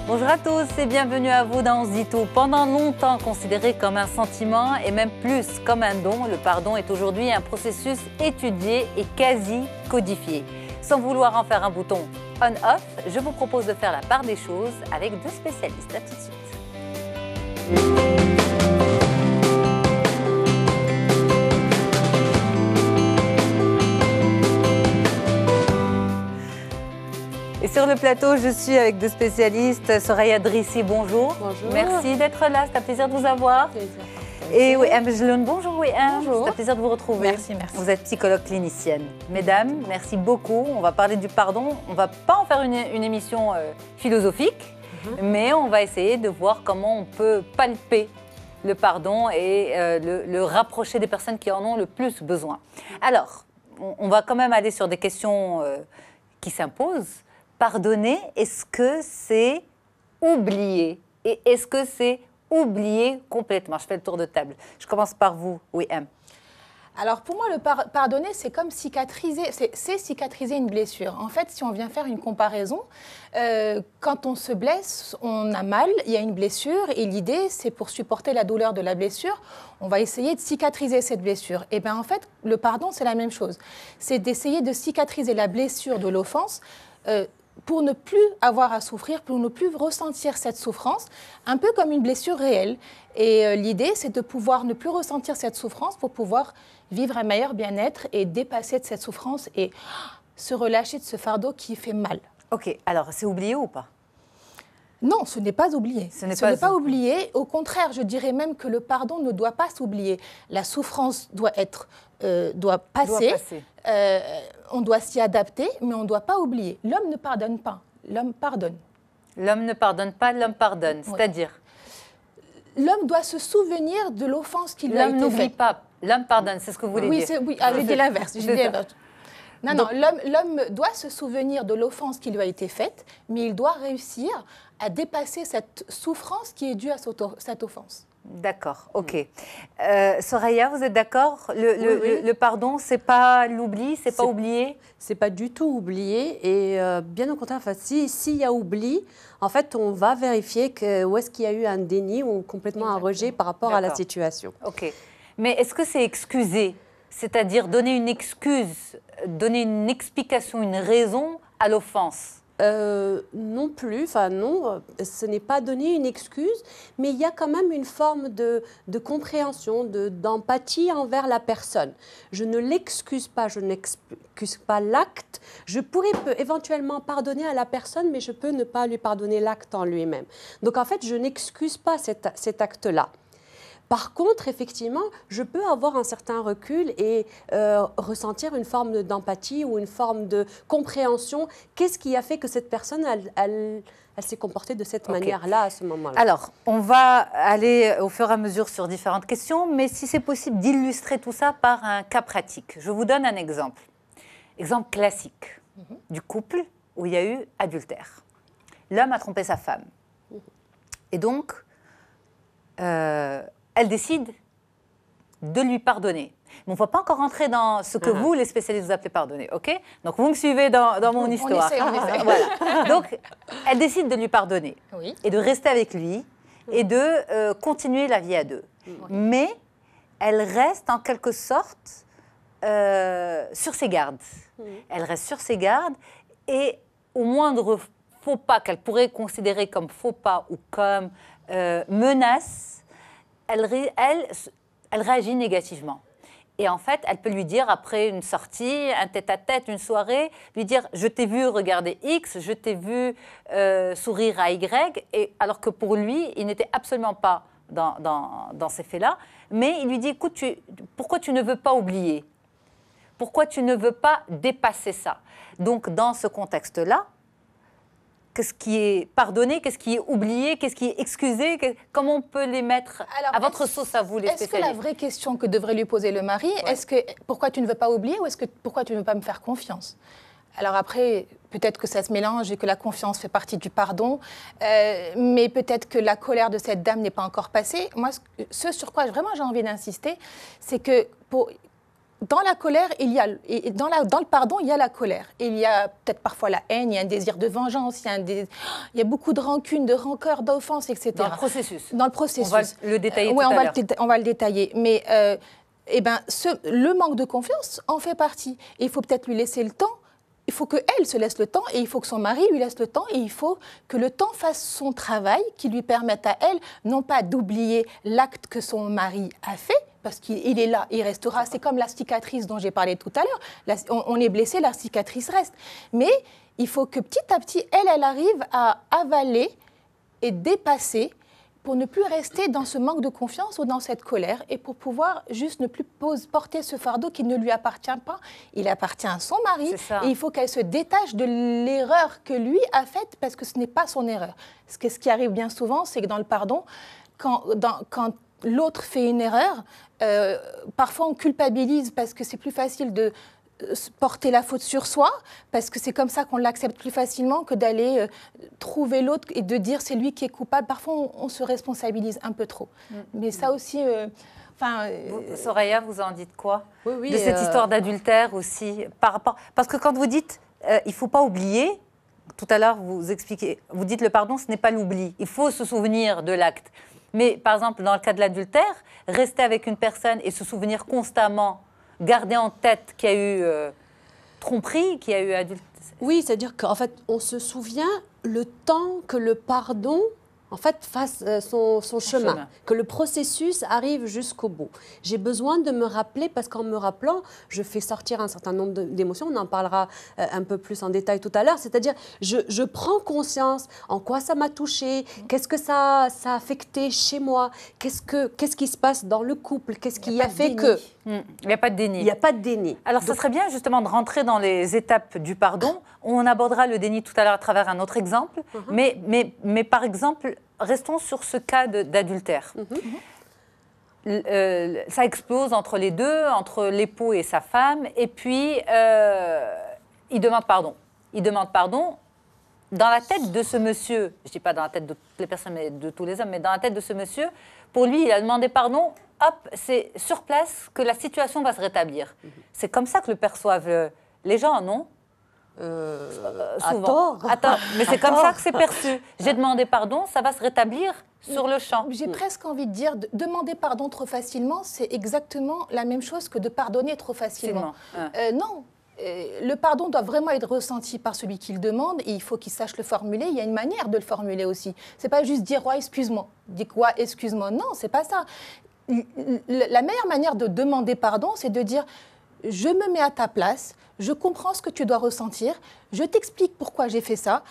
Bonjour à tous et bienvenue à vous dans On se dit tout. Pendant longtemps considéré comme un sentiment et même plus comme un don, le pardon est aujourd'hui un processus étudié et quasi codifié. Sans vouloir en faire un bouton on-off, je vous propose de faire la part des choses avec deux spécialistes. À tout de suite. Et sur le plateau, je suis avec deux spécialistes. Soraya Drissi, bonjour. Bonjour. Merci d'être là, c'est un plaisir de vous avoir. Et Weham Jloun, bonjour Weham. Bonjour. C'est un plaisir de vous retrouver. Merci, merci. Vous êtes psychologue clinicienne. Mesdames, merci beaucoup. On va parler du pardon. On ne va pas en faire une émission philosophique, mais on va essayer de voir comment on peut palper le pardon et le rapprocher des personnes qui en ont le plus besoin. Alors, on va quand même aller sur des questions qui s'imposent. Pardonner, est-ce que c'est oublier? Et est-ce que c'est oublier complètement? Je fais le tour de table. Je commence par vous, Weham. Alors pour moi, le pardonner, c'est comme cicatriser, c'est cicatriser une blessure. En fait, si on vient faire une comparaison, quand on se blesse, on a mal, il y a une blessure, et l'idée, c'est pour supporter la douleur de la blessure, on va essayer de cicatriser cette blessure. Et bien en fait, le pardon, c'est la même chose. C'est d'essayer de cicatriser la blessure de l'offense, pour ne plus avoir à souffrir, pour ne plus ressentir cette souffrance, un peu comme une blessure réelle. Et l'idée, c'est de pouvoir ne plus ressentir cette souffrance pour pouvoir vivre un meilleur bien-être et dépasser de cette souffrance et se relâcher de ce fardeau qui fait mal. Ok, alors c'est oublié ou pas? Non, ce n'est pas oublié. Ce n'est pas oublié. Au contraire, je dirais même que le pardon ne doit pas s'oublier. La souffrance doit passer. On doit s'y adapter, mais on ne doit pas oublier. L'homme ne pardonne pas, l'homme pardonne. L'homme ne pardonne pas, l'homme pardonne. C'est-à-dire? L'homme doit se souvenir de l'offense qui lui a été faite. L'homme n'oublie pas, l'homme pardonne, c'est ce que vous voulez dire. Oui, j'ai dit l'inverse. Non, l'homme doit se souvenir de l'offense qui lui a été faite, mais il doit réussir à dépasser cette souffrance qui est due à cette offense. D'accord, ok. Soraya, vous êtes d'accord? Le pardon, c'est pas l'oubli, c'est pas oublier? C'est pas du tout oublié et bien au contraire, enfin, s'il y a oubli, en fait, on va vérifier où est-ce qu'il y a eu un déni ou complètement un rejet par rapport à la situation. Ok. Mais est-ce que c'est excuser? C'est-à-dire donner une excuse, donner une explication, une raison à l'offense? Non plus, enfin non, ce n'est pas donner une excuse, mais il y a quand même une forme de compréhension, d'empathie envers la personne. Je ne l'excuse pas, je n'excuse pas l'acte. Je pourrais éventuellement pardonner à la personne, mais je peux ne pas lui pardonner l'acte en lui-même. Donc en fait, je n'excuse pas cet acte-là. Par contre, effectivement, je peux avoir un certain recul et ressentir une forme d'empathie ou une forme de compréhension. Qu'est-ce qui a fait que cette personne, elle s'est comportée de cette manière-là à ce moment-là? Alors, on va aller au fur et à mesure sur différentes questions, mais si c'est possible d'illustrer tout ça par un cas pratique. Je vous donne un exemple. Exemple classique du couple où il y a eu adultère. L'homme a trompé sa femme. Et donc, elle décide de lui pardonner. Mais on ne va pas encore rentrer dans ce que vous, les spécialistes, vous appelez pardonner, ok? Donc, vous me suivez dans mon histoire. On essaie. Voilà. Donc, elle décide de lui pardonner et de rester avec lui et de continuer la vie à deux. Mais elle reste en quelque sorte sur ses gardes. Elle reste sur ses gardes et au moindre faux pas qu'elle pourrait considérer comme faux pas ou comme menace, elle réagit négativement. Et en fait, elle peut lui dire, après une sortie, un tête-à-tête, une soirée, lui dire « je t'ai vu regarder X, je t'ai vu sourire à Y », et alors que pour lui, il n'était absolument pas dans ces faits-là. Mais il lui dit « écoute, pourquoi tu ne veux pas oublier? Pourquoi tu ne veux pas dépasser ça ?» Donc, dans ce contexte-là, qu'est-ce qui est pardonné, qu'est-ce qui est oublié, qu'est-ce qui est excusé, comment on peut les mettre à votre sauce à vous, les spécialistes? Est-ce que la vraie question que devrait lui poser le mari, est-ce que pourquoi tu ne veux pas oublier ou est-ce que pourquoi tu ne veux pas me faire confiance? Alors après, peut-être que ça se mélange et que la confiance fait partie du pardon, mais peut-être que la colère de cette dame n'est pas encore passée. Moi, ce sur quoi vraiment j'ai envie d'insister, c'est que dans la colère, et dans le pardon, il y a la colère. Il y a peut-être parfois la haine, il y a un désir de vengeance, il y a beaucoup de rancune, de rancœur, d'offense, etc. Dans le processus. Dans le processus. On va le détailler tout ouais, à l'heure. On va le détailler. Mais le manque de confiance en fait partie. Et il faut peut-être lui laisser le temps. Il faut qu'elle se laisse le temps et il faut que son mari lui laisse le temps et il faut que le temps fasse son travail qui lui permette à elle, non pas d'oublier l'acte que son mari a fait, parce qu'il est là, il restera. C'est comme la cicatrice dont j'ai parlé tout à l'heure. On est blessé, la cicatrice reste. Mais il faut que petit à petit, elle arrive à avaler et dépasser pour ne plus rester dans ce manque de confiance ou dans cette colère et pour pouvoir juste ne plus porter ce fardeau qui ne lui appartient pas. Il appartient à son mari et il faut qu'elle se détache de l'erreur que lui a faite parce que ce n'est pas son erreur. Ce qui arrive bien souvent, c'est que dans le pardon, quand l'autre fait une erreur, parfois on culpabilise parce que c'est plus facile de porter la faute sur soi, parce que c'est comme ça qu'on l'accepte plus facilement que d'aller trouver l'autre et de dire c'est lui qui est coupable. Parfois, on se responsabilise un peu trop. Mais ça aussi... Soraya, vous en dites quoi oui, de cette histoire d'adultère aussi par rapport... Parce que quand vous dites il ne faut pas oublier, tout à l'heure vous dites le pardon, ce n'est pas l'oubli. Il faut se souvenir de l'acte. Mais par exemple, dans le cas de l'adultère, rester avec une personne et se souvenir constamment, garder en tête qu'il y a eu tromperie, qu'il y a eu adultère. Oui, c'est-à-dire qu'en fait, on se souvient le temps que le pardon fasse son chemin, que le processus arrive jusqu'au bout. J'ai besoin de me rappeler, parce qu'en me rappelant, je fais sortir un certain nombre d'émotions, on en parlera un peu plus en détail tout à l'heure, c'est-à-dire je prends conscience en quoi ça m'a touchée, qu'est-ce que ça a affecté chez moi, qu'est-ce qui se passe dans le couple, qu'est-ce qui a fait que... Il n'y a pas de déni. Il n'y a pas de déni. Alors, ça serait bien justement de rentrer dans les étapes du pardon. On abordera le déni tout à l'heure à travers un autre exemple. Mais par exemple, restons sur ce cas d'adultère. Ça explose entre les deux, entre l'époux et sa femme. Et puis, il demande pardon. Il demande pardon. Dans la tête de ce monsieur, je ne dis pas dans la tête de toutes les personnes, mais de tous les hommes, mais dans la tête de ce monsieur, pour lui, il a demandé pardon. Hop, c'est sur place que la situation va se rétablir. C'est comme ça que le perçoivent les gens, non souvent. À tort. Mais c'est comme ça que c'est perçu. J'ai demandé pardon, ça va se rétablir sur le champ. J'ai presque envie de dire, demander pardon trop facilement, c'est exactement la même chose que de pardonner trop facilement. Non. Le pardon doit vraiment être ressenti par celui qui le demande et il faut qu'il sache le formuler. Il y a une manière de le formuler aussi. C'est pas juste dire « ouais, excuse-moi ». Dis quoi, excuse-moi. Non, c'est pas ça. La meilleure manière de demander pardon, c'est de dire « je me mets à ta place, je comprends ce que tu dois ressentir, je t'explique pourquoi j'ai fait ça,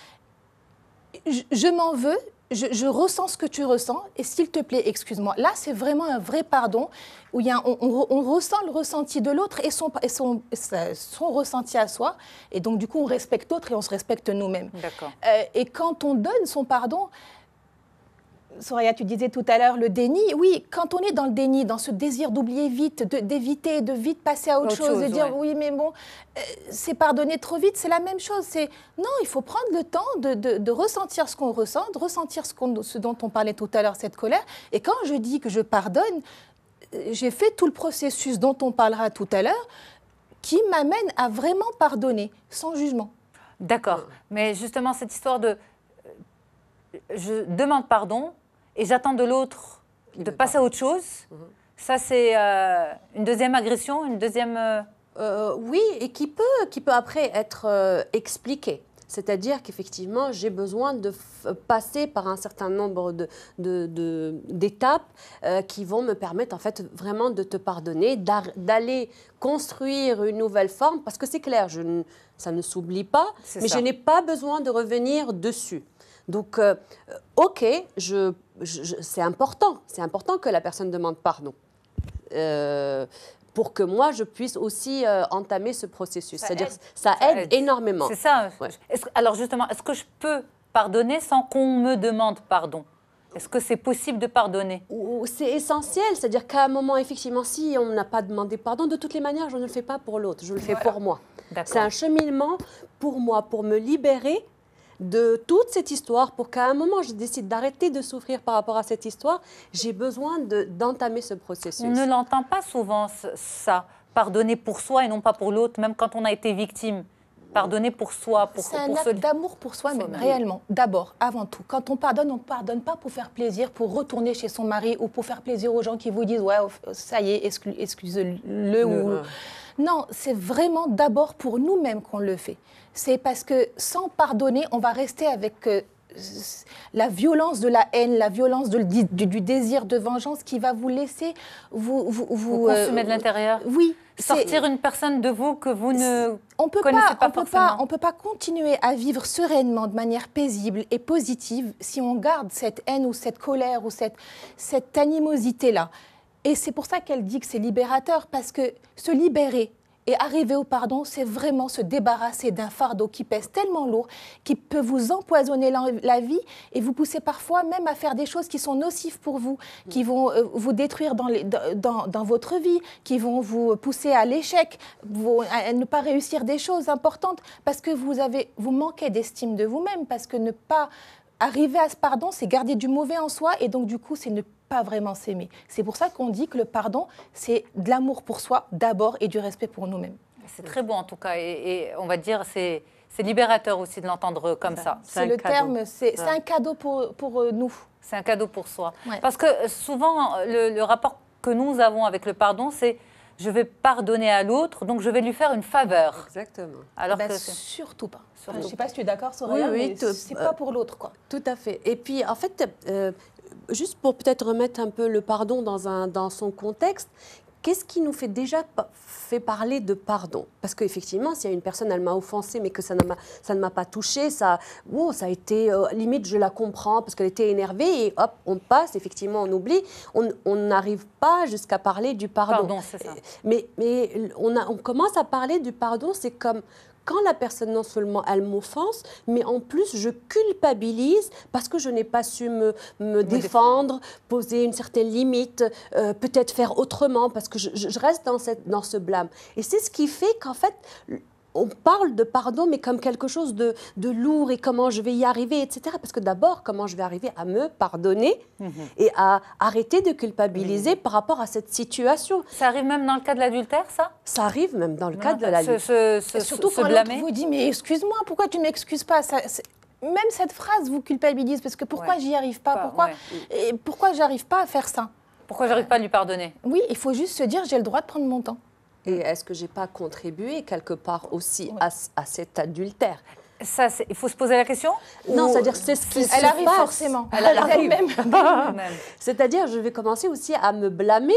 je m'en veux, je ressens ce que tu ressens et s'il te plaît, excuse-moi ». Là, c'est vraiment un vrai pardon où on ressent le ressenti de l'autre et son ressenti à soi. Et donc, du coup, on respecte l'autre et on se respecte nous-mêmes. D'accord. Et quand on donne son pardon... Soraya, tu disais tout à l'heure le déni. Oui, quand on est dans le déni, dans ce désir d'oublier vite, d'éviter, de vite passer à autre chose, de dire oui, mais bon, c'est pardonner trop vite, c'est la même chose. Non, il faut prendre le temps de ressentir ce qu'on ressent, de ressentir ce dont on parlait tout à l'heure, cette colère. Et quand je dis que je pardonne, j'ai fait tout le processus dont on parlera tout à l'heure qui m'amène à vraiment pardonner, sans jugement. D'accord. Mais justement, cette histoire de... Je demande pardon et j'attends de l'autre de passer à autre chose. Ça, c'est une deuxième agression, une deuxième... Oui, et qui peut après être expliquée. C'est-à-dire qu'effectivement, j'ai besoin de passer par un certain nombre d'étapes qui vont me permettre en fait vraiment de te pardonner, d'aller construire une nouvelle forme, parce que c'est clair, ça ne s'oublie pas, mais je n'ai pas besoin de revenir dessus. Donc, ok, c'est important que la personne demande pardon. Pour que moi, je puisse aussi entamer ce processus. C'est-à-dire ça aide énormément. C'est ça. Ouais. Alors justement, est-ce que je peux pardonner sans qu'on me demande pardon ? Est-ce que c'est possible de pardonner ? C'est essentiel. C'est-à-dire qu'à un moment, effectivement, si on n'a pas demandé pardon, de toutes les manières, je ne le fais pas pour l'autre, je le fais pour moi. C'est un cheminement pour moi, pour me libérer de toute cette histoire, pour qu'à un moment, je décide d'arrêter de souffrir par rapport à cette histoire, j'ai besoin d'entamer ce processus. On ne l'entend pas souvent, ça. pardonner pour soi et non pas pour l'autre, même quand on a été victime. Pardonner pour soi, c'est un acte d'amour pour soi-même, réellement. D'abord, avant tout. Quand on ne pardonne pas pour faire plaisir, pour retourner chez son mari ou pour faire plaisir aux gens qui vous disent « ouais, ça y est, excuse-le » ou... Non, c'est vraiment d'abord pour nous-mêmes qu'on le fait. C'est parce que sans pardonner, on va rester avec la violence de la haine, la violence du désir de vengeance qui va vous laisser vous consumer de l'intérieur. Oui. Sortir une personne de vous que vous ne connaissez pas forcément. On ne peut pas continuer à vivre sereinement, de manière paisible et positive, si on garde cette haine ou cette colère ou cette animosité-là. Et c'est pour ça qu'elle dit que c'est libérateur, parce que se libérer et arriver au pardon, c'est vraiment se débarrasser d'un fardeau qui pèse tellement lourd, qui peut vous empoisonner la vie et vous pousser parfois même à faire des choses qui sont nocives pour vous, qui vont vous détruire dans votre vie, qui vont vous pousser à l'échec, à ne pas réussir des choses importantes, parce que vous manquez d'estime de vous-même, parce que ne pas arriver à ce pardon, c'est garder du mauvais en soi et donc du coup, c'est ne pas vraiment s'aimer. C'est pour ça qu'on dit que le pardon, c'est de l'amour pour soi d'abord et du respect pour nous-mêmes. C'est très beau en tout cas et on va dire c'est libérateur aussi de l'entendre comme ça. C'est le terme, c'est un cadeau pour nous. C'est un cadeau pour soi. Ouais. Parce que souvent, le rapport que nous avons avec le pardon, c'est je vais pardonner à l'autre, donc je vais lui faire une faveur. Exactement. Alors que surtout pas. Je ne sais pas si tu es d'accord, Soraya, mais c'est pas pour l'autre, quoi. Tout à fait. Et puis, en fait, juste pour peut-être remettre un peu le pardon dans son contexte, qu'est-ce qui nous fait déjà parler de pardon? Parce qu'effectivement, s'il y a une personne, elle m'a offensée, mais que ça ne m'a pas touchée, ça a été, limite, je la comprends, parce qu'elle était énervée, et hop, on passe, effectivement, on oublie. On n'arrive pas jusqu'à parler du pardon. Pardon, c'est ça. Mais on commence à parler du pardon, c'est comme... Quand la personne, non seulement elle m'offense, mais en plus je culpabilise parce que je n'ai pas su me défendre, poser une certaine limite, peut-être faire autrement, parce que je reste dans ce blâme. Et c'est ce qui fait qu'en fait, on parle de pardon, mais comme quelque chose de lourd et comment je vais y arriver, etc. Parce que d'abord, comment je vais arriver à me pardonner et à arrêter de culpabiliser par rapport à cette situation. Ça arrive même dans le cas de l'adultère, ça? Ça arrive même dans le cas de l'adultère. Surtout quand l'autre vous dit « mais excuse-moi, pourquoi tu ne m'excuses pas ?» Même cette phrase vous culpabilise, parce que pourquoi j'y arrive pas? Pourquoi j'arrive pas à faire ça? Pourquoi j'arrive pas à lui pardonner? Oui, il faut juste se dire « j'ai le droit de prendre mon temps ». Et est-ce que je n'ai pas contribué quelque part aussi à cet adultère? Ça, il faut se poser la question? Non, c'est-à-dire c'est ce qui se passe. Elle arrive forcément. Elle arrive même. C'est-à-dire, je vais commencer aussi à me blâmer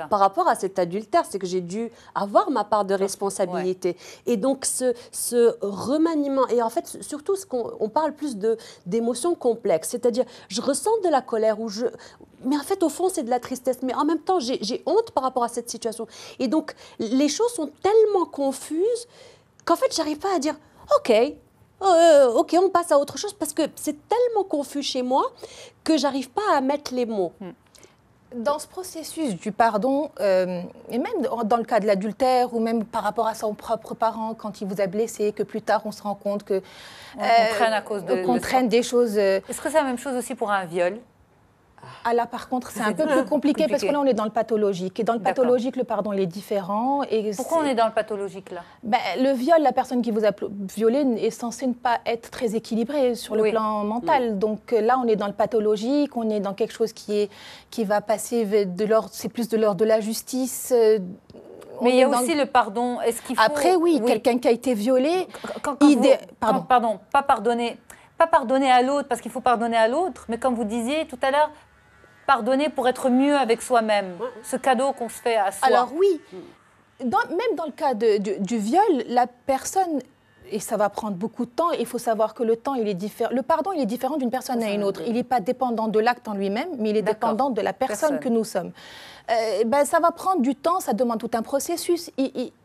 par rapport à cet adultère. C'est que j'ai dû avoir ma part de responsabilité. Ouais. Et donc, ce remaniement, et en fait, surtout, on parle plus d'émotions complexes. C'est-à-dire, je ressens de la colère mais en fait, au fond, c'est de la tristesse. Mais en même temps, j'ai honte par rapport à cette situation. Et donc, les choses sont tellement confuses qu'en fait, je n'arrive pas à dire « OK, on passe à autre chose » parce que c'est tellement confus chez moi que je n'arrive pas à mettre les mots. Dans ce processus du pardon, et même dans le cas de l'adultère ou même par rapport à son propre parent, quand il vous a blessé, que plus tard on se rend compte que qu'on traîne des choses... Est-ce que c'est la même chose aussi pour un viol? Ah là, par contre, c'est un peu plus compliqué parce que là, on est dans le pathologique. Et dans le pathologique, le pardon, il est différent. Et pourquoi on est dans le pathologique, là? Le viol, la personne qui vous a violé est censée ne pas être très équilibrée sur le plan mental. Donc là, on est dans le pathologique, on est dans quelque chose qui va passer de l'ordre, c'est plus de l'ordre de la justice. Mais il y a aussi le pardon. Est-ce qu'il faut... Après, quelqu'un qui a été violé... Pardon, pas pardonner à l'autre, parce qu'il faut pardonner à l'autre, mais comme vous disiez tout à l'heure, pardonner pour être mieux avec soi-même, ce cadeau qu'on se fait à soi. Alors oui, même dans le cas du viol, la personne, et ça va prendre beaucoup de temps, il faut savoir que le temps, il est différent. Le pardon, il est différent d'une personne à une autre. Il n'est pas dépendant de l'acte en lui-même, mais il est dépendant de la personne que nous sommes. Ça va prendre du temps, ça demande tout un processus.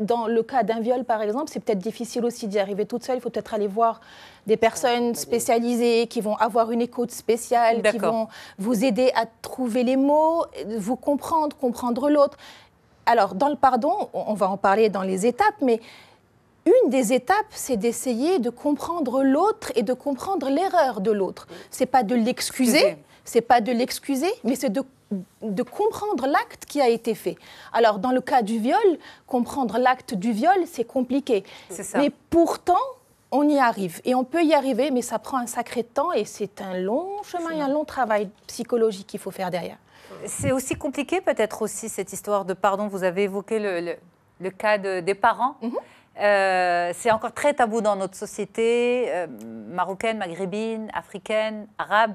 Dans le cas d'un viol, par exemple, c'est peut-être difficile aussi d'y arriver toute seule. Il faut peut-être aller voir des personnes spécialisées qui vont avoir une écoute spéciale, qui vont vous aider à trouver les mots, vous comprendre l'autre. Alors, dans le pardon, on va en parler dans les étapes, mais une des étapes, c'est d'essayer de comprendre l'autre et de comprendre l'erreur de l'autre. C'est pas de l'excuser. c'est pas de l'excuser, mais c'est de comprendre l'acte qui a été fait. Alors, dans le cas du viol, comprendre l'acte du viol, c'est compliqué. C'est ça. Mais pourtant, on y arrive. Et on peut y arriver, mais ça prend un sacré temps et c'est un long chemin et un long travail psychologique qu'il faut faire derrière. C'est aussi compliqué, peut-être aussi, cette histoire de pardon. Vous avez évoqué le cas des parents. C'est encore très tabou dans notre société, marocaine, maghrébine, africaine, arabe,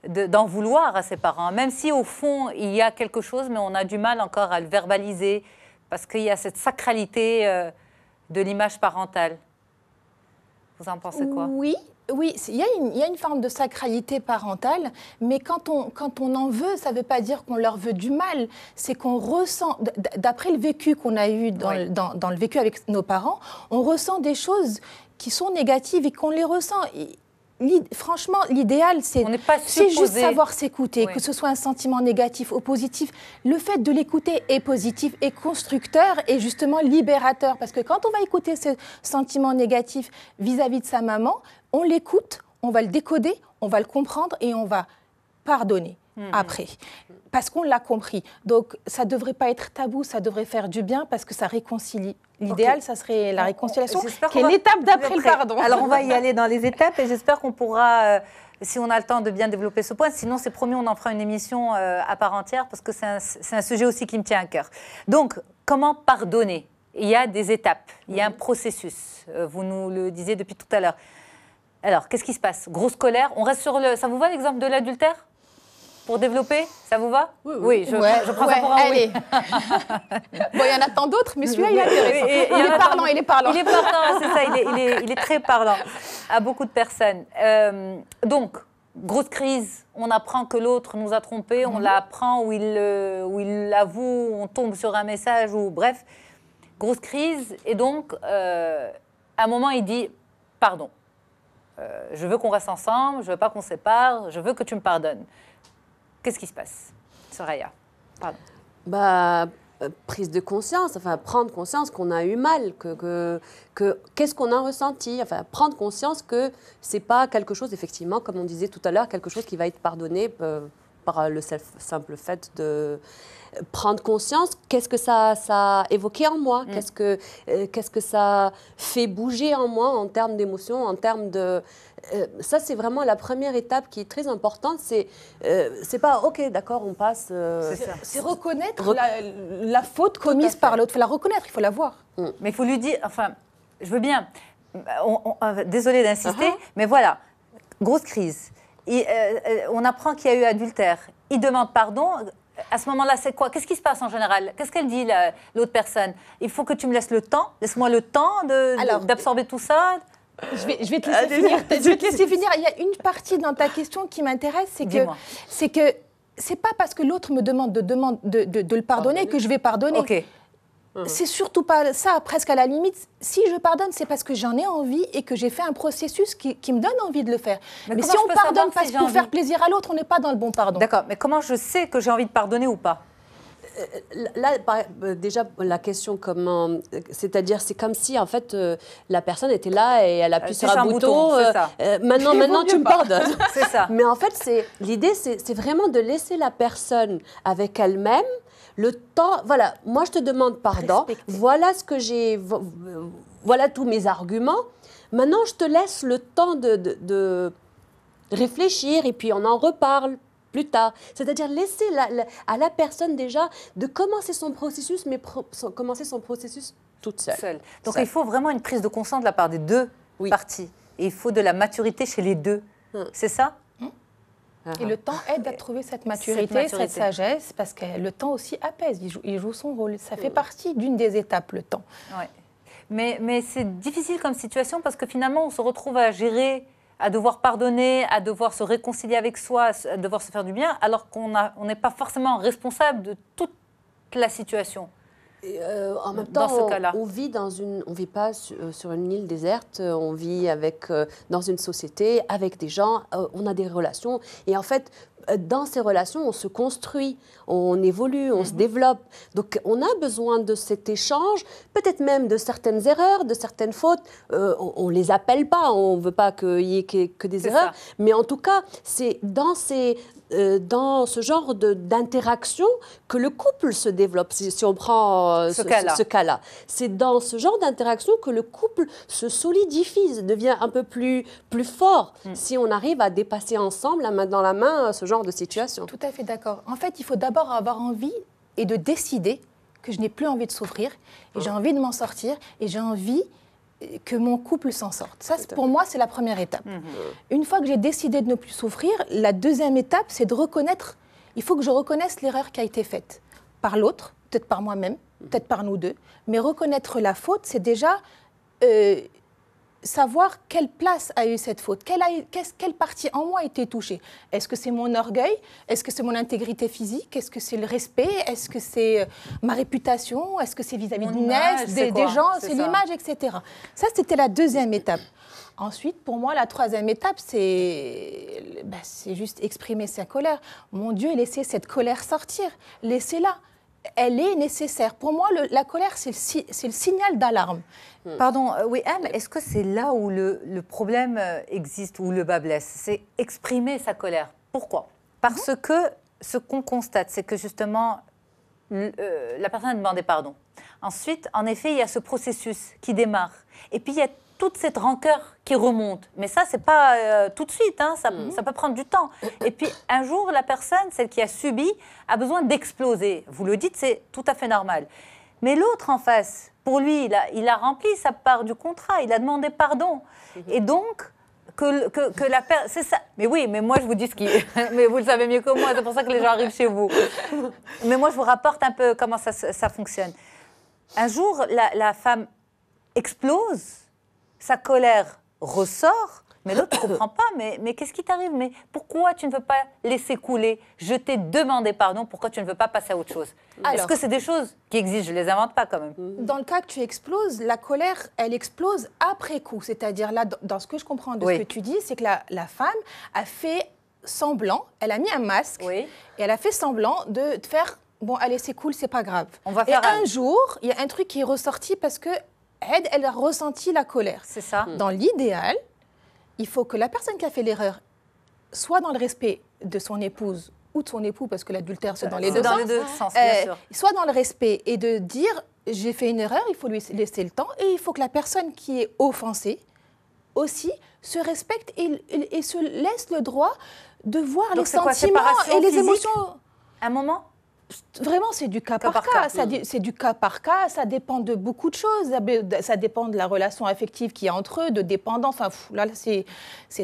d'en vouloir à ses parents. Même si, au fond, il y a quelque chose, mais on a du mal encore à le verbaliser, parce qu'il y a cette sacralité de l'image parentale. Vous en pensez quoi? Oui, il y a une forme de sacralité parentale, mais quand on en veut, ça ne veut pas dire qu'on leur veut du mal. C'est qu'on ressent, d'après le vécu qu'on a eu dans le vécu avec nos parents, on ressent des choses qui sont négatives et qu'on les ressent. Franchement, l'idéal, c'est juste savoir s'écouter, que ce soit un sentiment négatif ou positif. Le fait de l'écouter est positif et constructeur et justement libérateur. Parce que quand on va écouter ce sentiment négatif vis-à-vis de sa maman, on l'écoute, on va le décoder, on va le comprendre et on va pardonner après. Parce qu'on l'a compris. Donc, ça ne devrait pas être tabou, ça devrait faire du bien parce que ça réconcilie. L'idéal, ça serait la réconciliation, qui est l'étape d'après le pardon. Alors, on va y aller dans les étapes et j'espère qu'on pourra, si on a le temps de bien développer ce point, sinon, c'est promis, on en fera une émission à part entière parce que c'est un sujet aussi qui me tient à cœur. Donc, comment pardonner? Il y a des étapes, il y a un processus. Vous nous le disiez depuis tout à l'heure. Alors, qu'est-ce qui se passe? Grosse colère. On reste sur le... Ça vous va l'exemple de l'adultère? Pour développer, ça vous va? Oui, je prends ça pour un oui. Bon, il y en a tant d'autres, mais celui-là, il est intéressant. Il est parlant. Il est parlant, c'est ça, il est très parlant à beaucoup de personnes. Donc, grosse crise, on apprend que l'autre nous a trompés, on l'apprend où il l'avoue, on tombe sur un message, ou bref, grosse crise. Et donc, à un moment, il dit « Pardon, je veux qu'on reste ensemble, je ne veux pas qu'on se sépare, je veux que tu me pardonnes. » Qu'est-ce qui se passe, Soraya? Pardon. Prise de conscience, enfin prendre conscience qu'on a eu mal, qu'est-ce qu'on a ressenti, enfin prendre conscience que c'est pas quelque chose, effectivement, comme on disait tout à l'heure, quelque chose qui va être pardonné par le simple fait de prendre conscience. Qu'est-ce que ça a évoqué en moi? Qu'est-ce que ça fait bouger en moi en termes d'émotions, en termes de... ça, c'est vraiment la première étape qui est très importante. C'est pas, OK, d'accord, on passe... C'est reconnaître la faute commise par l'autre. Il faut la reconnaître, il faut la voir. Mais il faut lui dire... Enfin, je veux bien... désolée d'insister, mais voilà, grosse crise. On apprend qu'il y a eu adultère. Il demande pardon. À ce moment-là, c'est quoi? Qu'est-ce qui se passe en général? Qu'est-ce qu'elle dit, l'autre personne? Il faut que tu me laisses le temps. Laisse-moi le temps d'absorber tout ça. Je vais te laisser finir. Il y a une partie dans ta question qui m'intéresse, c'est que c'est pas parce que l'autre me demande de le pardonner que je vais pardonner. Okay. C'est surtout pas ça, presque à la limite. Si je pardonne, c'est parce que j'en ai envie et que j'ai fait un processus qui me donne envie de le faire. Mais si on pardonne parce pour faire plaisir à l'autre, on n'est pas dans le bon pardon. D'accord, mais comment je sais que j'ai envie de pardonner ou pas? Là, déjà, la question comment... C'est-à-dire, c'est comme si, en fait, la personne était là et elle appuie sur un bouton. Maintenant, tu me pardonnes. C'est ça. Mais en fait, l'idée, c'est vraiment de laisser la personne avec elle-même le temps... Voilà, moi, je te demande pardon. Voilà ce que j'ai... Voilà tous mes arguments. Maintenant, je te laisse le temps de réfléchir et puis on en reparle plus tard. C'est-à-dire laisser à la personne déjà de commencer son processus, mais commencer son processus toute seule. Donc il faut vraiment une prise de conscience de la part des deux parties. Et il faut de la maturité chez les deux. C'est ça? Et le temps aide à trouver cette maturité, cette sagesse, parce que le temps aussi apaise, il joue son rôle. Ça fait partie d'une des étapes, le temps. Ouais. Mais c'est difficile comme situation parce que finalement, on se retrouve à gérer, à devoir pardonner, à devoir se réconcilier avec soi, à devoir se faire du bien, alors qu'on n'est pas forcément responsable de toute la situation. En même dans temps, ce cas-là? on vit on vit pas sur une île déserte, on vit dans une société, avec des gens, on a des relations. Et en fait, dans ces relations, on se construit, on évolue, on se développe. Donc, on a besoin de cet échange, peut-être même de certaines erreurs, de certaines fautes. On ne les appelle pas, on ne veut pas qu'il y ait que des erreurs. Ça. Mais en tout cas, c'est dans ce genre d'interaction que le couple se développe, si on prend ce cas-là. C'est dans ce genre d'interaction que le couple se solidifie, devient un peu plus fort, si on arrive à dépasser ensemble, la main dans la main, ce genre de situation. Tout à fait d'accord. En fait, il faut d'abord avoir envie et de décider que je n'ai plus envie de souffrir, et j'ai envie de m'en sortir, et j'ai envie que mon couple s'en sorte. Ça, pour moi, c'est la première étape. Une fois que j'ai décidé de ne plus souffrir, la deuxième étape, c'est de reconnaître, il faut que je reconnaisse l'erreur qui a été faite par l'autre, peut-être par moi-même, peut-être par nous deux, mais reconnaître la faute, c'est déjà savoir quelle place a eu cette faute, quelle partie en moi a été touchée. Est-ce que c'est mon orgueil? Est-ce que c'est mon intégrité physique? Est-ce que c'est le respect? Est-ce que c'est ma réputation? Est-ce que c'est vis-à-vis des gens? C'est l'image, etc. Ça, c'était la deuxième étape. Ensuite, pour moi, la troisième étape, c'est juste exprimer sa colère. Mon Dieu, laissez cette colère sortir. Laissez-la. Elle est nécessaire. Pour moi, la colère, c'est le signal d'alarme. Pardon, oui, Anne, est-ce que c'est là où le problème existe, où le bas blesse? C'est exprimer sa colère. Pourquoi? Parce que ce qu'on constate, c'est que justement, la personne a demandé pardon. Ensuite, en effet, il y a ce processus qui démarre. Et puis, il y a toute cette rancœur qui remonte. Mais ça, c'est pas tout de suite, hein, ça peut prendre du temps. Et puis, un jour, la personne, celle qui a subi, a besoin d'exploser. Vous le dites, c'est tout à fait normal. Mais l'autre en face, pour lui, il a rempli sa part du contrat, il a demandé pardon. Et donc, que la personne... C'est ça. Mais oui, mais moi, je vous dis ce qui est... Mais vous le savez mieux que moi, c'est pour ça que les gens arrivent chez vous. Mais moi, je vous rapporte un peu comment ça fonctionne. Un jour, la femme explose, sa colère ressort, mais l'autre ne comprend pas. Mais qu'est-ce qui t'arrive? Mais pourquoi tu ne veux pas laisser couler? Je t'ai demandé pardon, pourquoi tu ne veux pas passer à autre chose? Est-ce que c'est des choses qui existent? Je ne les invente pas quand même. Dans le cas que tu exploses, la colère, elle explose après coup. C'est-à-dire, là, dans ce que je comprends de ce que tu dis, c'est que la femme a fait semblant, elle a mis un masque, et elle a fait semblant de faire, bon, allez, c'est cool, c'est pas grave. Et un jour, il y a un truc qui est ressorti parce que elle a ressenti la colère. C'est ça. Dans l'idéal, il faut que la personne qui a fait l'erreur soit dans le respect de son épouse ou de son époux, parce que l'adultère, c'est dans les deux sens, bien sûr. Soit dans le respect et de dire, j'ai fait une erreur, il faut lui laisser le temps, et il faut que la personne qui est offensée aussi se respecte et se laisse le droit de voir les sentiments et les émotions. Un moment? Vraiment, c'est du cas par cas. C'est du cas par cas. Ça dépend de beaucoup de choses. Ça dépend de la relation affective qu'il y a entre eux, de dépendance. Enfin, là, c'est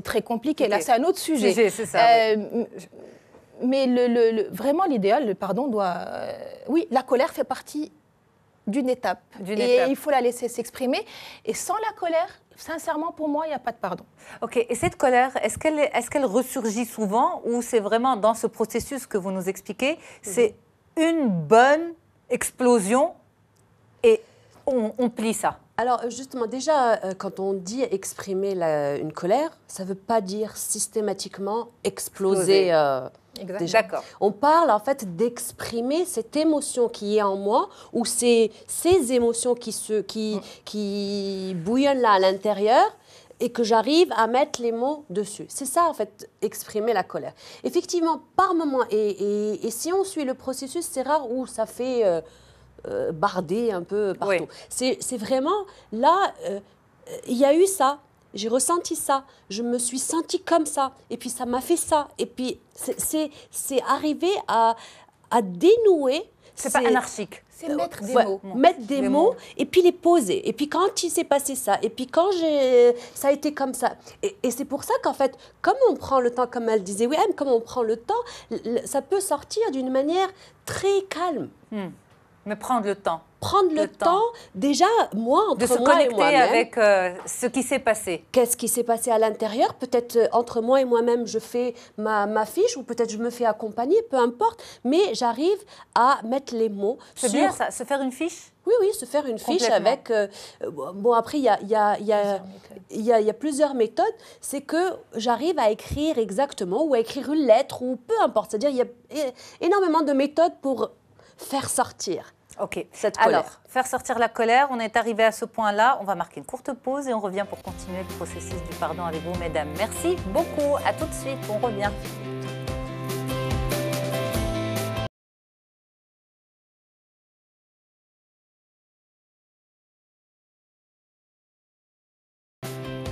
très compliqué. Là, c'est un autre sujet. C'est ça. Mais vraiment, l'idéal, le pardon doit... oui, la colère fait partie d'une étape. Et il faut la laisser s'exprimer. Et sans la colère, sincèrement, pour moi, il n'y a pas de pardon. Ok. Et cette colère, est-ce qu'elle ressurgit souvent, ou c'est vraiment dans ce processus que vous nous expliquez, c'est une bonne explosion et on plie ça? Alors justement, déjà, quand on dit exprimer une colère, ça ne veut pas dire systématiquement exploser. D'accord. On parle en fait d'exprimer cette émotion qui est en moi, ou ces émotions qui bouillonnent là à l'intérieur, et que j'arrive à mettre les mots dessus. C'est ça, en fait, exprimer la colère. Effectivement, par moment, et si on suit le processus, c'est rare où ça fait barder un peu partout. C'est vraiment, là, il y a eu ça, j'ai ressenti ça, je me suis sentie comme ça, et puis ça m'a fait ça, et puis c'est arrivé à dénouer. C'est pas anarchique. C'est mettre des mots. Mettre des mots et puis les poser. Et puis quand il s'est passé ça, et puis quand ça a été comme ça. Et c'est pour ça qu'en fait, comme on prend le temps, comme elle disait, oui, Anne, comme on prend le temps, ça peut sortir d'une manière très calme. Mais prendre le temps. prendre le temps, déjà, moi, de entre se moi et connecter moi-même. avec ce qui s'est passé. Qu'est-ce qui s'est passé à l'intérieur? Peut-être entre moi et moi-même, je fais ma fiche, ou peut-être je me fais accompagner, peu importe. Mais j'arrive à mettre les mots C'est sur... bien ça, se faire une fiche. Oui, se faire une fiche Complètement. avec... bon, après, il y a plusieurs méthodes. C'est que j'arrive à écrire exactement, ou à écrire une lettre, ou peu importe. C'est-à-dire, il y a énormément de méthodes pour faire sortir cette colère. Alors, faire sortir la colère, on est arrivé à ce point-là. On va marquer une courte pause et on revient pour continuer le processus du pardon avec vous, mesdames. Merci beaucoup. À tout de suite. On revient.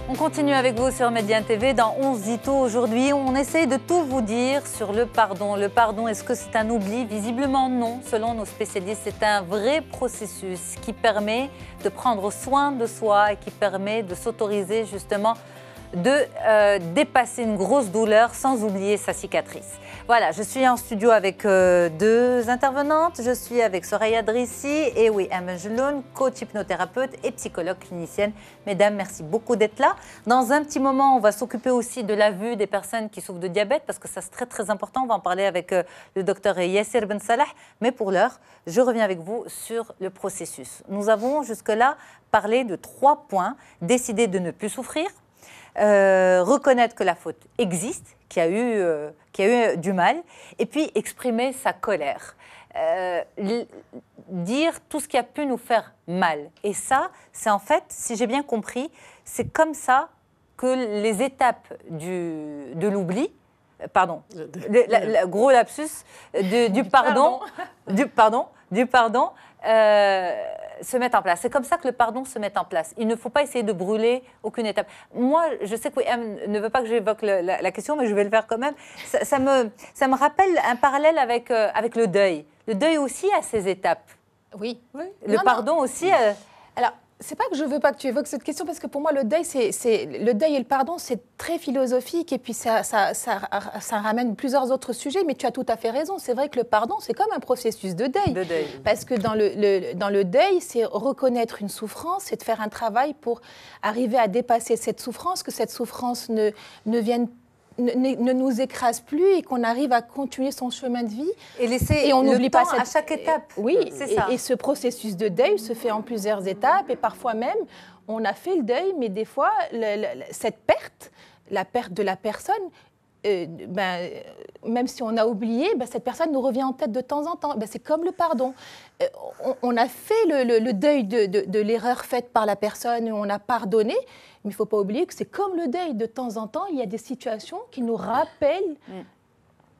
On continue avec vous sur Médiane TV dans 11 Zito. Aujourd'hui, on essaie de tout vous dire sur le pardon. Le pardon, est-ce que c'est un oubli? Visiblement non. Selon nos spécialistes, c'est un vrai processus qui permet de prendre soin de soi et qui permet de s'autoriser justement de dépasser une grosse douleur sans oublier sa cicatrice. Voilà, je suis en studio avec deux intervenantes. Je suis avec Soraya Drissi et oui, Amel Jeloun, coach hypnothérapeute et psychologue clinicienne. Mesdames, merci beaucoup d'être là. Dans un petit moment, on va s'occuper aussi de la vue des personnes qui souffrent de diabète parce que ça c'est très très important. On va en parler avec le docteur Yassir Ben Salah. Mais pour l'heure, je reviens avec vous sur le processus. Nous avons jusque-là parlé de 3 points. Décider de ne plus souffrir. Reconnaître que la faute existe, qu'il y a eu du mal, et puis exprimer sa colère. Dire tout ce qui a pu nous faire mal. Et ça, c'est en fait, si j'ai bien compris, c'est comme ça que les étapes de l'oubli, pardon, gros lapsus, du pardon, se mettent en place. C'est comme ça que le pardon se met en place. Il ne faut pas essayer de brûler aucune étape. Moi, je sais que William ne veut pas que j'évoque la question, mais je vais le faire quand même. Ça me rappelle un parallèle avec le deuil. Le deuil aussi a ses étapes. Oui. Le pardon aussi... Alors, c'est pas que je veux pas que tu évoques cette question, parce que pour moi, le deuil, le deuil et le pardon, c'est très philosophique, et puis ça ramène plusieurs autres sujets, mais tu as tout à fait raison. C'est vrai que le pardon, c'est comme un processus de deuil. Parce que dans le deuil, c'est reconnaître une souffrance, c'est de faire un travail pour arriver à dépasser cette souffrance, que cette souffrance ne nous écrase plus et qu'on arrive à continuer son chemin de vie. Et on n'oublie pas à chaque étape. Oui, c'est ça. Et ce processus de deuil se fait en plusieurs étapes, et parfois même, on a fait le deuil, mais des fois, cette perte, la perte de la personne, même si on a oublié, cette personne nous revient en tête de temps en temps. C'est comme le pardon. On a fait le deuil de l'erreur faite par la personne, et on a pardonné, mais il ne faut pas oublier que c'est comme le deuil. De temps en temps, il y a des situations qui nous rappellent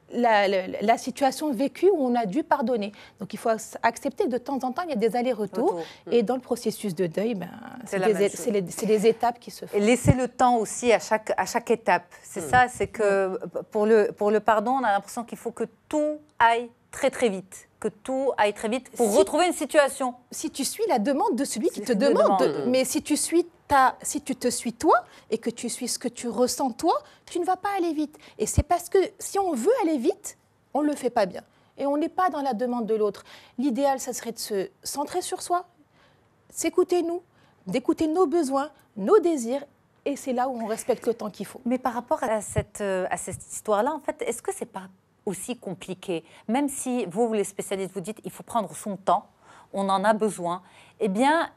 la situation vécue où on a dû pardonner. Donc il faut accepter que de temps en temps, il y a des allers-retours. Et dans le processus de deuil, c'est les étapes qui se font. Et laisser le temps aussi à chaque étape. C'est ça, c'est que pour le pardon, on a l'impression qu'il faut que tout aille très très vite. Que tout aille très vite pour retrouver une situation. Si tu suis la demande de celui qui te demande, mais si tu te suis toi et que tu suis ce que tu ressens toi, tu ne vas pas aller vite. Et c'est parce que si on veut aller vite, on ne le fait pas bien. Et on n'est pas dans la demande de l'autre. L'idéal, ça serait de se centrer sur soi, s'écouter nous, d'écouter nos besoins, nos désirs, et c'est là où on respecte le temps qu'il faut. Mais par rapport à cette histoire-là, en fait, est-ce que c'est pas aussi compliqué, même si vous les spécialistes vous dites il faut prendre son temps, on en a besoin, eh bien,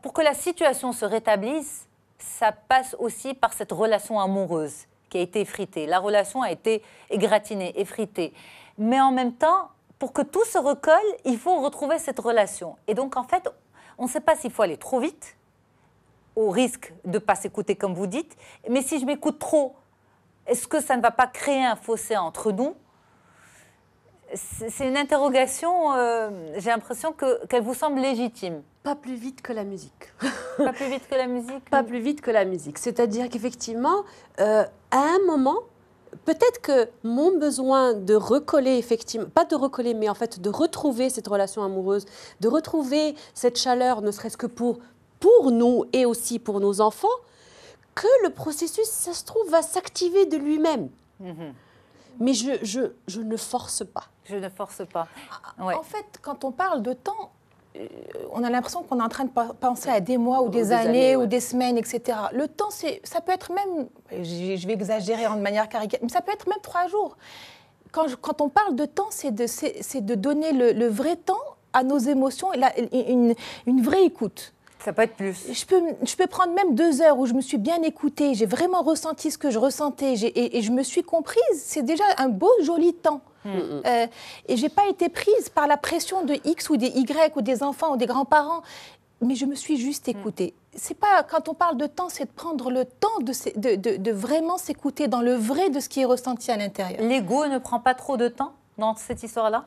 pour que la situation se rétablisse, ça passe aussi par cette relation amoureuse qui a été effritée. La relation a été égratignée, effritée. Mais en même temps, pour que tout se recolle, il faut retrouver cette relation. Et donc, en fait, on ne sait pas s'il faut aller trop vite, au risque de ne pas s'écouter comme vous dites, mais si je m'écoute trop, est-ce que ça ne va pas créer un fossé entre nous? C'est une interrogation, j'ai l'impression qu'elle vous semble légitime. Pas plus vite que la musique. Pas plus vite que la musique? Pas plus vite que la musique. C'est-à-dire qu'effectivement, à un moment, peut-être que mon besoin de recoller, effectivement, pas de recoller, mais en fait de retrouver cette relation amoureuse, de retrouver cette chaleur, ne serait-ce que pour nous et aussi pour nos enfants, que le processus, ça se trouve, va s'activer de lui-même. mais je ne force pas. Je ne force pas. Ouais. En fait, quand on parle de temps, on a l'impression qu'on est en train de penser à des mois ou des années ou des semaines, etc. Le temps, ça peut être même, je vais exagérer de manière caricaturale, mais ça peut être même 3 jours. Quand on parle de temps, c'est de donner le vrai temps à nos émotions, une vraie écoute. Ça peut être plus. Je peux prendre même 2 heures où je me suis bien écoutée, j'ai vraiment ressenti ce que je ressentais et je me suis comprise. C'est déjà un beau, joli temps. Et je n'ai pas été prise par la pression de X ou des Y ou des enfants ou des grands-parents, mais je me suis juste écoutée. C'est pas, quand on parle de temps, c'est de prendre le temps de vraiment s'écouter dans le vrai de ce qui est ressenti à l'intérieur. L'ego ne prend pas trop de temps dans cette histoire-là?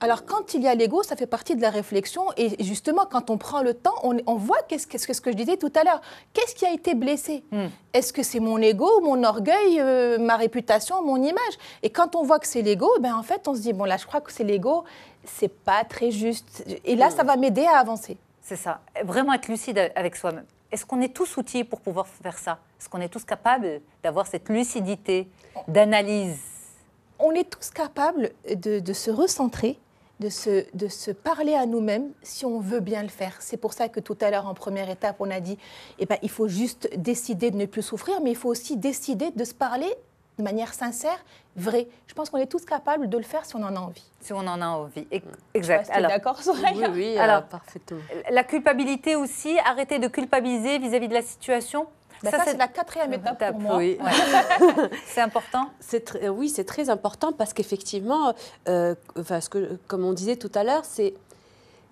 Alors, quand il y a l'ego, ça fait partie de la réflexion. Et justement, quand on prend le temps, on voit ce que je disais tout à l'heure. Qu'est-ce qui a été blessé? Est-ce que c'est mon ego, mon orgueil, ma réputation, mon image? Et quand on voit que c'est l'ego, ben, en fait, on se dit, bon, là, je crois que c'est l'ego, c'est pas très juste. Et là, ça va m'aider à avancer. C'est ça. Vraiment être lucide avec soi-même. Est-ce qu'on est tous outillés pour pouvoir faire ça? Est-ce qu'on est tous capables d'avoir cette lucidité, d'analyse? On est tous capables de se recentrer, de se parler à nous-mêmes si on veut bien le faire. C'est pour ça que tout à l'heure, en première étape, on a dit il faut juste décider de ne plus souffrir, mais il faut aussi décider de se parler de manière sincère, vraie. Je pense qu'on est tous capables de le faire si on en a envie. Si on en a envie. Exact. Tu es d'accord, Soraya? Oui, alors, parfaitement. La culpabilité aussi, arrêter de culpabiliser vis-à-vis de la situation. Ça, c'est la 4e étape pour moi. Oui. C'est important. Oui, c'est très important parce qu'effectivement, comme on disait tout à l'heure, c'est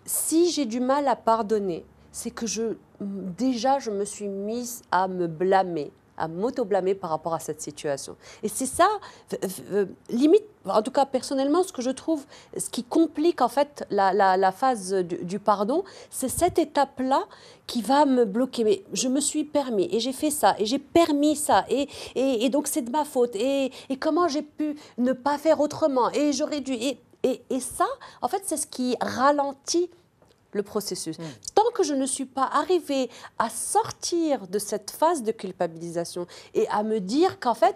si j'ai du mal à pardonner, c'est que déjà je me suis mise à me blâmer, à m'auto-blâmer par rapport à cette situation. Et c'est ça, limite, en tout cas personnellement, ce que je trouve, ce qui complique en fait la phase du pardon, c'est cette étape-là qui va me bloquer. Mais je me suis permis, et j'ai fait ça, et j'ai permis ça, et donc c'est de ma faute, et comment j'ai pu ne pas faire autrement, et j'aurais dû... Et ça, en fait, c'est ce qui ralentit le processus. Tant que je ne suis pas arrivée à sortir de cette phase de culpabilisation et à me dire qu'en fait,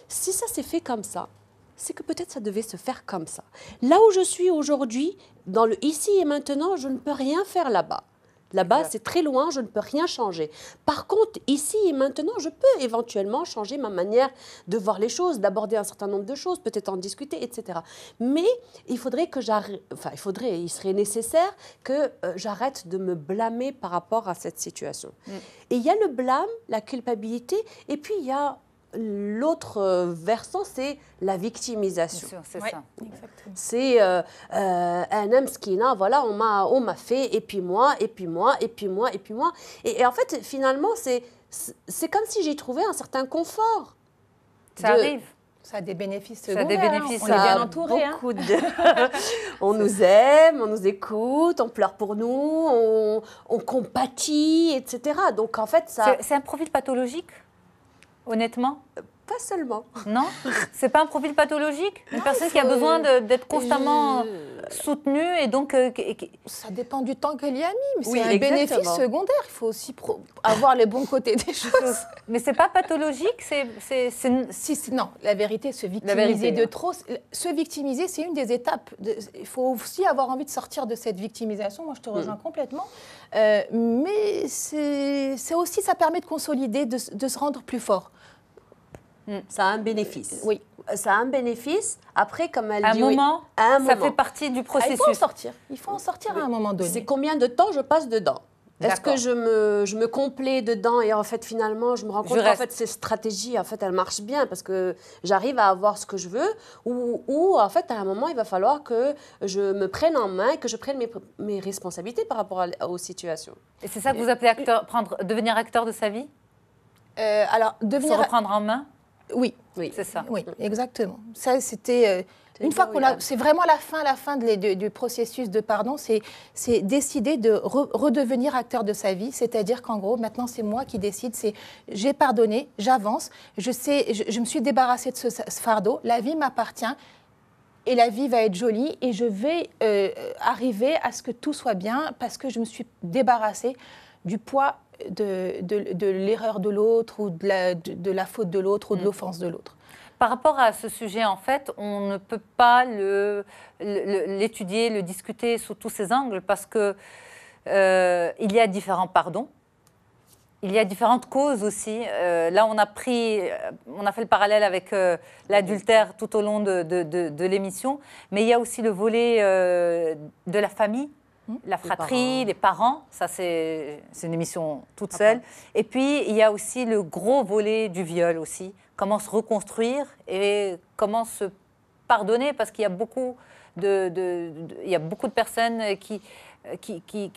si ça s'est fait comme ça, c'est que peut-être ça devait se faire comme ça. Là où je suis aujourd'hui, dans le ici et maintenant, je ne peux rien faire là-bas. Là-bas, c'est très loin, je ne peux rien changer. Par contre, ici et maintenant, je peux éventuellement changer ma manière de voir les choses, d'aborder un certain nombre de choses, peut-être en discuter, etc. Mais il faudrait que il serait nécessaire que j'arrête de me blâmer par rapport à cette situation. Et il y a le blâme, la culpabilité, et puis il y a l'autre versant, c'est la victimisation. Bien sûr, c'est ça. Exactement. C'est un homme skina, voilà, on m'a fait, et puis moi, et puis moi, et puis moi, et puis moi. Et en fait, finalement, c'est comme si j'y trouvais un certain confort. Ça arrive. Ça a des bénéfices Ça a des secondaires. bénéfices. On est bien entourés. On nous aime, on nous écoute, on pleure pour nous, on compatit, etc. Donc, en fait, ça... C'est un profil pathologique, honnêtement? Pas seulement. Non? C'est pas un profil pathologique? Une personne qui a besoin d'être constamment soutenue et donc... Ça dépend du temps qu'elle y a mis, mais Oui, c'est un exactement. bénéfice secondaire. Il faut aussi avoir les bons côtés des choses. Mais c'est pas pathologique, Non, la vérité, se victimiser de trop... Se victimiser, c'est une des étapes. Il faut aussi avoir envie de sortir de cette victimisation. Moi, je te rejoins complètement. Mais c'est aussi, ça permet de consolider, de se rendre plus fort. Ça a un bénéfice. Oui. Ça a un bénéfice. Après, comme elle dit... ça fait partie du processus. Il faut en sortir. Il faut en sortir à un moment donné. C'est combien de temps je passe dedans? Est-ce que je me complais dedans et en fait, finalement, je me rends compte qu'en fait, ces stratégies, en fait, elles marchent bien parce que j'arrive à avoir ce que je veux ou en fait, à un moment, il va falloir que je me prenne en main, que je prenne mes responsabilités par rapport aux situations. Et c'est ça que vous appelez devenir acteur de sa vie? Alors, Se reprendre en main? Oui. C'est ça. Oui, exactement. Ça, c'était... Une fois qu'on a... C'est vraiment la fin du processus de pardon, c'est décider de redevenir acteur de sa vie, c'est-à-dire qu'en gros, maintenant, c'est moi qui décide, j'ai pardonné, j'avance, je me suis débarrassée de ce fardeau, la vie m'appartient, et la vie va être jolie, et je vais arriver à ce que tout soit bien, parce que je me suis débarrassée du poids de l'erreur de l'autre, ou de la faute de l'autre, ou de l'offense de l'autre. Par rapport à ce sujet, en fait, on ne peut pas l'étudier, le discuter sous tous ses angles parce que il y a différents pardons. Il y a différentes causes aussi. Là, on a fait le parallèle avec l'adultère tout au long de l'émission, mais il y a aussi le volet de la famille, la fratrie, les parents. Ça, c'est une émission toute seule. Et puis, il y a aussi le gros volet du viol aussi. Comment se reconstruire et comment se pardonner, parce qu'il y a beaucoup de personnes qui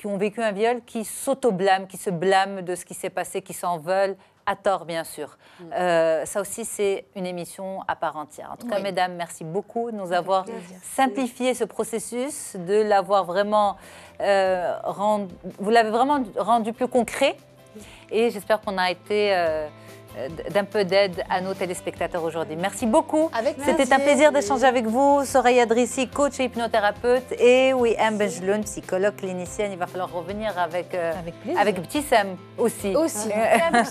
ont vécu un viol, qui s'auto-blâment, qui se blâment de ce qui s'est passé, qui s'en veulent, à tort bien sûr. Ça aussi, c'est une émission à part entière. En tout cas, mesdames, merci beaucoup de nous avoir simplifié ce processus, de l'avoir vraiment vous l'avez vraiment rendu plus concret. Et j'espère qu'on a été d'un peu d'aide à nos téléspectateurs aujourd'hui. Merci beaucoup. C'était un plaisir d'échanger avec vous. Soraya Drissi, coach et hypnothérapeute, et Wiham Benjeloun, psychologue clinicienne. Il va falloir revenir avec Ibtissam aussi. Et avec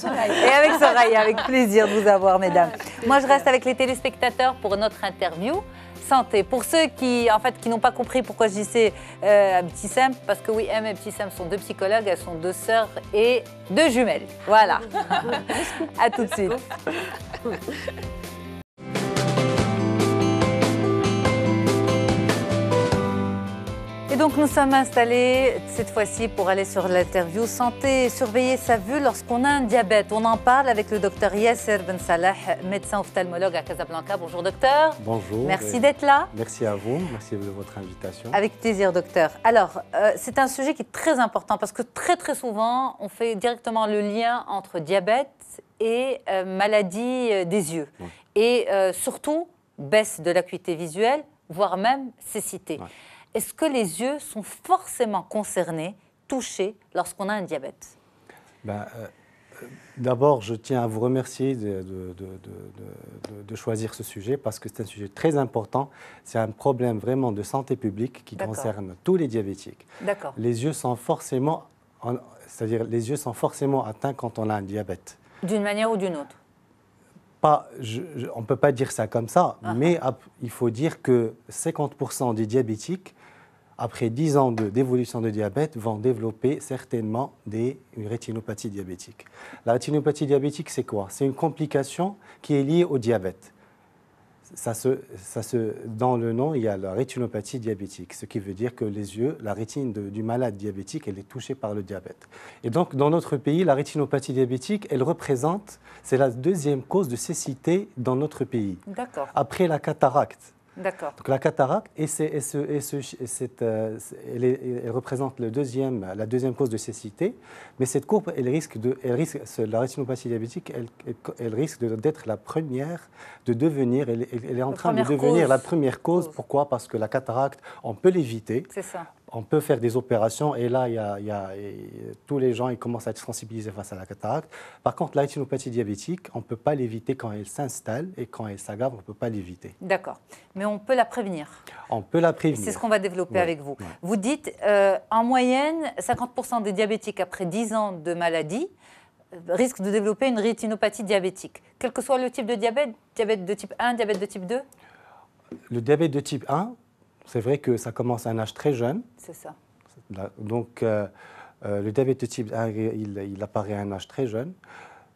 Soraya, avec plaisir de vous avoir, mesdames. Moi, je reste avec les téléspectateurs pour notre interview santé. Pour ceux qui n'ont pas compris pourquoi je disais Ibtissam, parce que Wiham et Ibtissam sont deux psychologues, elles sont deux sœurs et deux jumelles. Voilà. À tout de suite. Et donc nous sommes installés cette fois-ci pour aller sur l'interview santé et surveiller sa vue lorsqu'on a un diabète. On en parle avec le docteur Yasser Ben Salah, médecin ophtalmologue à Casablanca. Bonjour docteur. Bonjour. Merci d'être là. Merci à vous, merci de votre invitation. Avec plaisir docteur. Alors, c'est un sujet qui est très important parce que très souvent, on fait directement le lien entre diabète et maladie des yeux. Oui. Et surtout, baisse de l'acuité visuelle, voire même cécité. Oui. Est-ce que les yeux sont forcément concernés, touchés, lorsqu'on a un diabète? D'abord, je tiens à vous remercier de choisir ce sujet parce que c'est un sujet très important. C'est un problème vraiment de santé publique qui concerne tous les diabétiques. D'accord. Les yeux sont forcément, les yeux sont forcément atteints quand on a un diabète. D'une manière ou d'une autre? On ne peut pas dire ça comme ça, mais il faut dire que 50% des diabétiques, après 10 ans d'évolution de diabète, vont développer certainement une rétinopathie diabétique. La rétinopathie diabétique, c'est quoi? C'est une complication qui est liée au diabète. Dans le nom, il y a la rétinopathie diabétique, ce qui veut dire que les yeux, la rétine du malade diabétique, elle est touchée par le diabète. Et donc, dans notre pays, la rétinopathie diabétique, c'est la deuxième cause de cécité dans notre pays. D'accord. Après la cataracte. D'accord. Donc la cataracte, elle représente la deuxième cause de cécité, mais cette courbe, la rétinopathie diabétique, elle risque d'être la première de devenir, elle est en train de devenir la première cause. Pourquoi? Parce que la cataracte, on peut l'éviter. C'est ça. On peut faire des opérations et là, tous les gens ils commencent à être sensibilisés face à la cataracte. Par contre, la rétinopathie diabétique, on ne peut pas l'éviter quand elle s'installe et quand elle s'aggrave, on ne peut pas l'éviter. D'accord. Mais on peut la prévenir. On peut la prévenir. C'est ce qu'on va développer avec vous. Ouais. Vous dites, en moyenne, 50% des diabétiques après 10 ans de maladie risquent de développer une rétinopathie diabétique. Quel que soit le type de diabète, diabète de type 1, diabète de type 2? Le diabète de type 1, c'est vrai que ça commence à un âge très jeune. C'est ça. Donc, le diabète de type 1, il apparaît à un âge très jeune.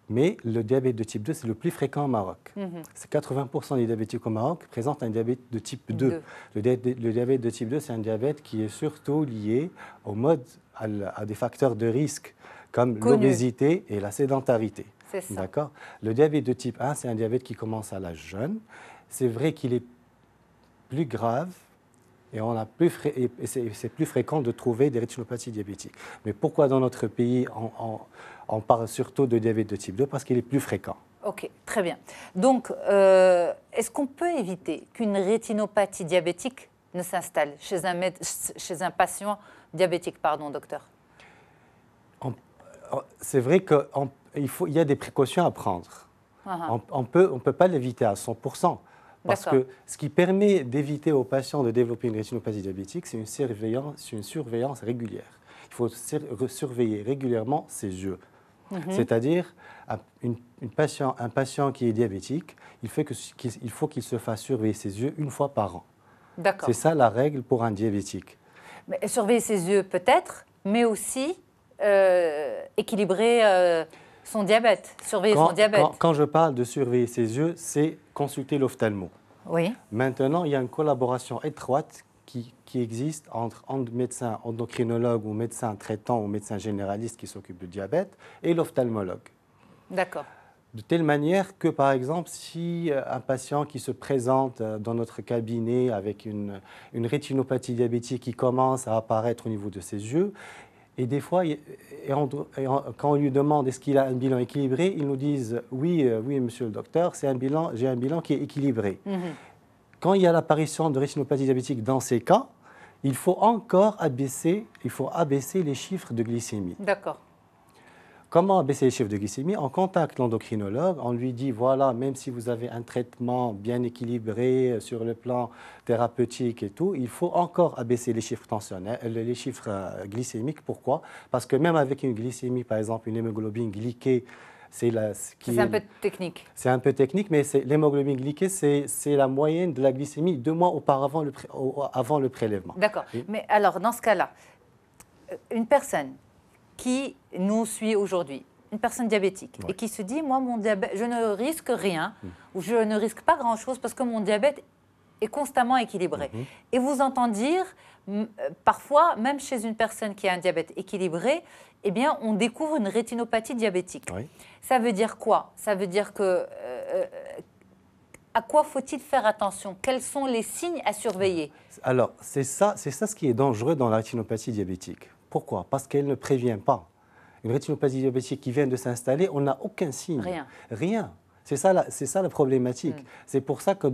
Mais le diabète de type 2, c'est le plus fréquent au Maroc. C'est 80% des diabétiques au Maroc présentent un diabète de type 2. Le diabète de type 2, c'est un diabète qui est surtout lié à des facteurs de risque, comme l'obésité et la sédentarité. C'est ça. D'accord. Le diabète de type 1, c'est un diabète qui commence à l'âge jeune. C'est vrai qu'il est plus grave. Et c'est plus fréquent de trouver des rétinopathies diabétiques. Mais pourquoi dans notre pays, on parle surtout de diabète de type 2? Parce qu'il est plus fréquent. Ok, très bien. Donc, est-ce qu'on peut éviter qu'une rétinopathie diabétique ne s'installe chez un patient diabétique, pardon, docteur? C'est vrai qu'il y a des précautions à prendre. On peut pas l'éviter à 100%. Parce que ce qui permet d'éviter aux patients de développer une rétinopathie diabétique, c'est une surveillance régulière. Il faut surveiller régulièrement ses yeux. C'est-à-dire, un patient qui est diabétique, il faut qu'il se fasse surveiller ses yeux une fois par an. D'accord. C'est ça la règle pour un diabétique. Mais surveiller ses yeux peut-être, mais aussi équilibrer son diabète, surveiller son diabète. Quand je parle de surveiller ses yeux, c'est consulter l'ophtalmo. Oui. Maintenant, il y a une collaboration étroite qui existe entre médecin endocrinologue ou médecin traitant ou médecin généraliste qui s'occupe du diabète et l'ophtalmologue. D'accord. De telle manière que, par exemple, si un patient qui se présente dans notre cabinet avec une rétinopathie diabétique qui commence à apparaître au niveau de ses yeux, et des fois, quand on lui demande est-ce qu'il a un bilan équilibré, ils nous disent oui, monsieur le docteur, j'ai un bilan qui est équilibré. Quand il y a l'apparition de rétinopathie diabétique dans ces cas, il faut abaisser les chiffres de glycémie. D'accord. Comment abaisser les chiffres de glycémie? On contacte l'endocrinologue, on lui dit, voilà, même si vous avez un traitement bien équilibré sur le plan thérapeutique et tout, il faut encore abaisser les chiffres tensionnels, les chiffres glycémiques. Pourquoi? Parce que même avec une glycémie, par exemple, une hémoglobine glyquée, c'est un peu technique. C'est un peu technique, mais l'hémoglobine glyquée, c'est la moyenne de la glycémie 2 mois auparavant avant le prélèvement. D'accord. Mais alors, dans ce cas-là, une personne qui nous suit aujourd'hui, une personne diabétique, et qui se dit, moi, mon diabète, je ne risque rien, ou je ne risque pas grand-chose parce que mon diabète est constamment équilibré. Et vous entendez dire, parfois, même chez une personne qui a un diabète équilibré, eh bien, on découvre une rétinopathie diabétique. Oui. Ça veut dire quoi? Ça veut dire que... à quoi faut-il faire attention? Quels sont les signes à surveiller? Alors, c'est ça ce qui est dangereux dans la rétinopathie diabétique. Pourquoi? Parce qu'elle ne prévient pas. Une rétinopathie diabétique qui vient de s'installer, on n'a aucun signe. Rien. C'est ça la problématique. C'est pour ça que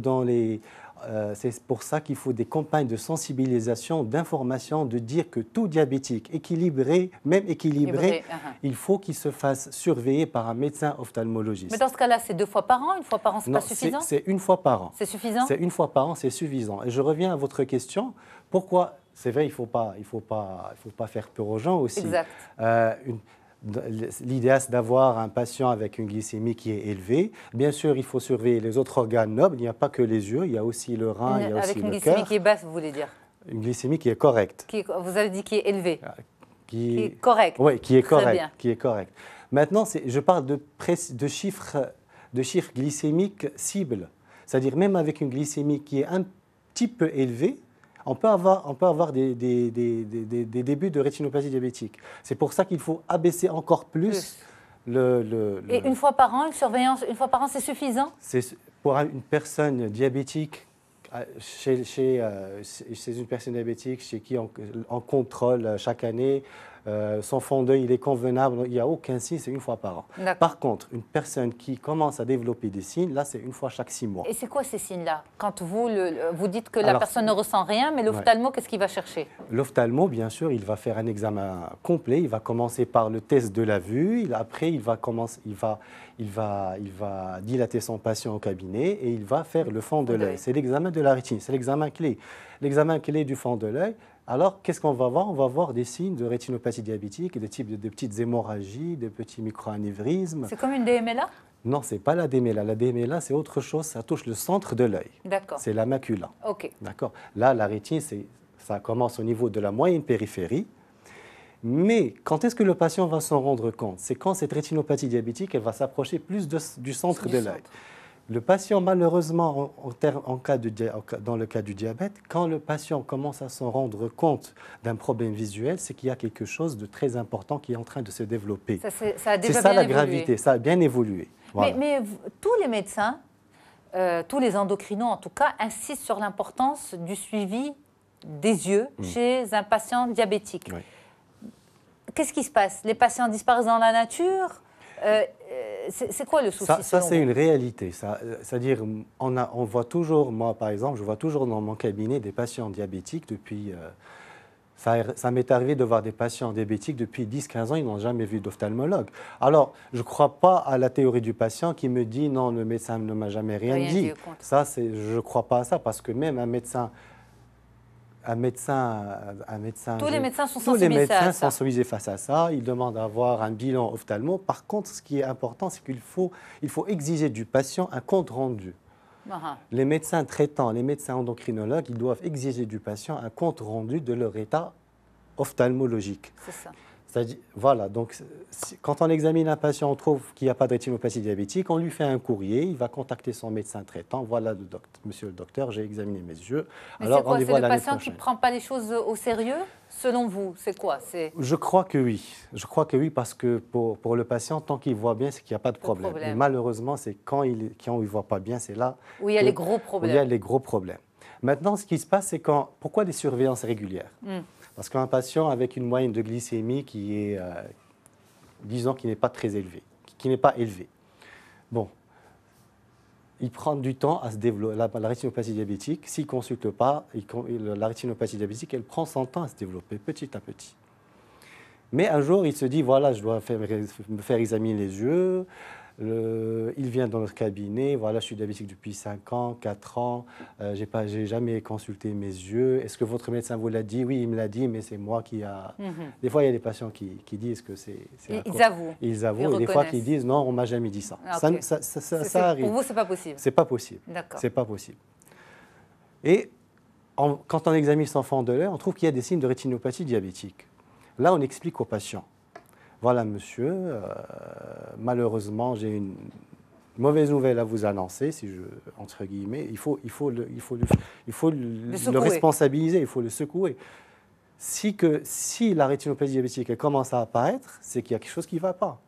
c'est pour ça qu'il faut des campagnes de sensibilisation, d'information, de dire que tout diabétique équilibré, même équilibré, il faut qu'il se fasse surveiller par un médecin ophtalmologiste. Mais dans ce cas-là, c'est 2 fois par an? 1 fois par an, c'est pas suffisant? C'est 1 fois par an. C'est suffisant? C'est 1 fois par an, c'est suffisant. Et je reviens à votre question. Pourquoi? C'est vrai, il faut pas faire peur aux gens aussi. Exact. L'idéal, c'est d'avoir un patient avec une glycémie qui est élevée. Bien sûr, il faut surveiller les autres organes nobles. Il n'y a pas que les yeux, il y a aussi le rein, il y a aussi le cœur. Avec une glycémie qui est basse, vous voulez dire? Une glycémie qui est correcte. Vous avez dit qui est élevée. Qui est correcte. Oui, qui est correcte. Très bien. Qui est correcte. Maintenant, je parle de chiffres glycémiques cibles. C'est-à-dire même avec une glycémie qui est un petit peu élevée, on peut avoir des débuts de rétinopathie diabétique. C'est pour ça qu'il faut abaisser encore plus Et 1 fois par an, une surveillance 1 fois par an, c'est suffisant? Pour une personne diabétique, chez une personne diabétique chez qui on contrôle chaque année, son fond d'œil il est convenable, il n'y a aucun signe, c'est 1 fois par an. Par contre, une personne qui commence à développer des signes, là c'est 1 fois chaque 6 mois. Et c'est quoi ces signes-là? Quand vous dites que la personne ne ressent rien, mais l'ophtalmo, qu'est-ce qu'il va chercher? L'ophtalmo, bien sûr, il va faire un examen complet. Il va commencer par le test de la vue. Après, il va dilater son patient au cabinet et il va faire le fond de l'œil. C'est l'examen de la rétine, c'est l'examen clé. L'examen clé du fond de l'œil. Alors, qu'est-ce qu'on va voir? On va voir des signes de rétinopathie diabétique, des types de petites hémorragies, de petits microanévrismes. C'est comme une DMLA? Non, ce n'est pas la DMLA. La DMLA, c'est autre chose, ça touche le centre de l'œil. D'accord. C'est la macula. OK. D'accord. Là, la rétine, ça commence au niveau de la moyenne périphérie. Mais quand est-ce que le patient va s'en rendre compte? C'est quand cette rétinopathie diabétique, elle va s'approcher plus du centre de l'œil. Le patient, malheureusement, dans le cas du diabète, quand le patient commence à s'en rendre compte d'un problème visuel, c'est qu'il y a quelque chose de très important qui est en train de se développer. Ça a déjà c'est ça bien la gravité, ça a bien évolué. Voilà. Mais tous les médecins, tous les endocrinos en tout cas, insistent sur l'importance du suivi des yeux chez un patient diabétique. Oui. Qu'est-ce qui se passe? Les patients disparaissent dans la nature? C'est quoi le souci? Ça c'est une réalité. C'est-à-dire, on voit toujours, moi par exemple, je vois toujours dans mon cabinet des patients diabétiques depuis... ça m'est arrivé de voir des patients diabétiques depuis 10-15 ans, ils n'ont jamais vu d'ophtalmologue. Alors, je ne crois pas à la théorie du patient qui me dit non, le médecin ne m'a jamais rien dit. Ça, je ne crois pas à ça parce que même un médecin un médecin, Tous les médecins sont tous les sensibilisés à médecins ça. sont sensibilisés face à ça. Ils demandent à avoir un bilan ophtalmo. Par contre, ce qui est important, c'est qu'il faut exiger du patient un compte rendu. Les médecins traitants, les médecins endocrinologues, ils doivent exiger du patient un compte rendu de leur état ophtalmologique. C'est ça. Voilà, donc quand on examine un patient, on trouve qu'il n'y a pas de rétinopathie diabétique, on lui fait un courrier, il va contacter son médecin traitant. Voilà, monsieur le docteur, j'ai examiné mes yeux. Mais alors c'est quoi? rendez-vous C'est à le l'année patient qui prochaine. ne prend pas les choses au sérieux? Selon vous, c'est quoi? Je crois que oui. Je crois que oui, parce que pour le patient, tant qu'il voit bien, c'est qu'il n'y a pas de problème. Et malheureusement, c'est quand il ne voit pas bien, c'est là où il y a les gros problèmes. Où il y a les gros problèmes. Maintenant, ce qui se passe, c'est pourquoi les surveillances régulières? Parce qu'un patient avec une moyenne de glycémie qui est, disons, qui n'est pas très élevée, qui n'est pas élevée, bon, il prend du temps à se développer. La rétinopathie diabétique, s'il ne consulte pas, la rétinopathie diabétique, elle prend son temps à se développer petit à petit. Mais un jour, il se dit, voilà, je dois me faire examiner les yeux. Il vient dans notre cabinet, voilà, je suis diabétique depuis 5 ans, 4 ans, je n'ai jamais consulté mes yeux. Est-ce que votre médecin vous l'a dit? Oui, il me l'a dit, mais c'est moi qui a... Des fois, il y a des patients qui disent que c'est... Ils avouent. Ils avouent, et des fois qui disent, non, on ne m'a jamais dit ça. Okay. Ça arrive. Pour vous, ce n'est pas possible? Ce n'est pas possible. D'accord. C'est pas possible. Et quand on examine son fond de l'œil, on trouve qu'il y a des signes de rétinopathie diabétique. Là, on explique au patient. Voilà, monsieur, malheureusement, j'ai une mauvaise nouvelle à vous annoncer, entre guillemets. Il faut le responsabiliser, il faut le secouer. Si la rétinopathie diabétique elle commence à apparaître, c'est qu'il y a quelque chose qui ne va pas.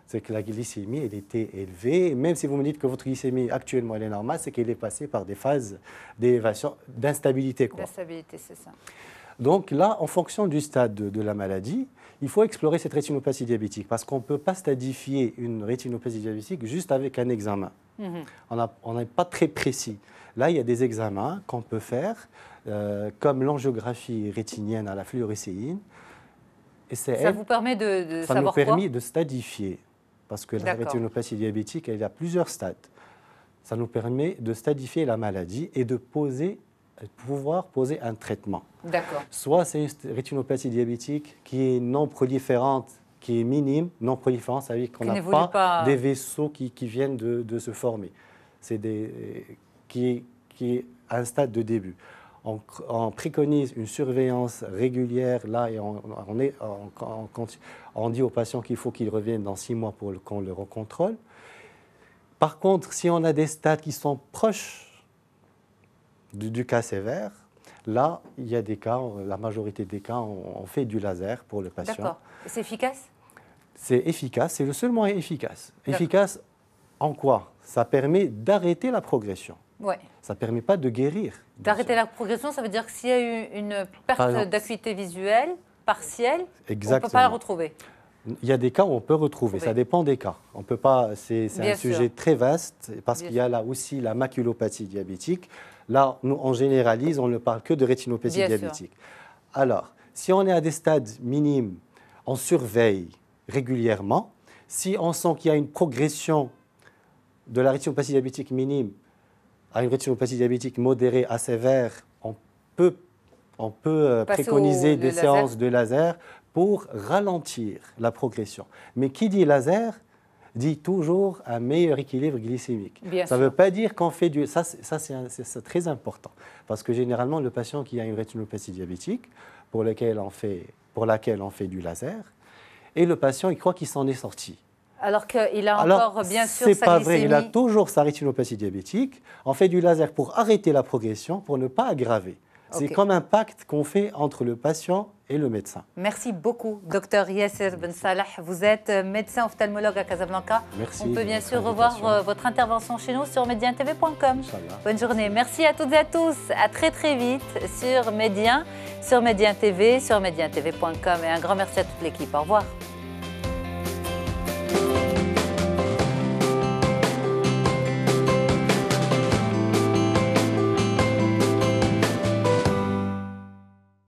C'est que la glycémie, elle était élevée. Et même si vous me dites que votre glycémie, actuellement, elle est normale, c'est qu'elle est passée par des phases d'élévation, d'instabilité. D'instabilité, c'est ça. Donc là, en fonction du stade de la maladie, il faut explorer cette rétinopathie diabétique parce qu'on ne peut pas stadifier une rétinopathie diabétique juste avec un examen. On n'est pas très précis. Là, il y a des examens qu'on peut faire, comme l'angiographie rétinienne à la fluorescéine. Et ça vous permet de ça savoir nous permet de stadifier, parce que la D'accord. rétinopathie diabétique, elle a plusieurs stades. Ça nous permet de stadifier la maladie et de pouvoir poser un traitement. D'accord. Soit c'est une rétinopathie diabétique qui est non proliférante, qui est minime. Non proliférante, ça veut dire qu'on n'a pas des vaisseaux qui viennent de se former. C'est qui est à un stade de début. On préconise une surveillance régulière là et on dit aux patients qu'il faut qu'ils reviennent dans 6 mois pour qu'on le recontrôle. Par contre, si on a des stades qui sont proches du cas sévère, là, il y a des cas, la majorité des cas, on fait du laser pour le patient. D'accord. C'est efficace? C'est efficace, c'est le seul moyen efficace. Efficace en quoi? Ça permet d'arrêter la progression. Ouais. Ça ne permet pas de guérir. D'arrêter la progression, ça veut dire que s'il y a eu une perte d'acuité visuelle partielle, exactement, on ne peut pas la retrouver. Il y a des cas où on peut retrouver, ça dépend des cas. On peut pas, c'est un sujet très vaste parce qu'il y a là aussi la maculopathie diabétique. Là, nous, on généralise, on ne parle que de rétinopathie diabétique. Alors, si on est à des stades minimes, on surveille régulièrement. Si on sent qu'il y a une progression de la rétinopathie diabétique minime à une rétinopathie diabétique modérée à sévère, on peut préconiser des séances de laser pour ralentir la progression. Mais qui dit laser dit toujours un meilleur équilibre glycémique. Ça ne veut pas dire qu'on fait du... Ça, c'est très important. Parce que généralement, le patient qui a une rétinopathie diabétique, pour laquelle on fait du laser, et le patient, il croit qu'il s'en est sorti. Alors qu'il a encore, bien sûr, sa glycémie. C'est pas vrai, il a toujours sa rétinopathie diabétique. On fait du laser pour arrêter la progression, pour ne pas aggraver. C'est comme un pacte qu'on fait entre le patient et le médecin. Merci beaucoup, Dr Yasser Ben Salah. Vous êtes médecin ophtalmologue à Casablanca. Merci. On peut bien sûr revoir votre intervention chez nous sur medientv.com. Bonne journée. Merci à toutes et à tous. À très très vite sur Médien, sur Médien TV, sur medientv.com. Et un grand merci à toute l'équipe. Au revoir.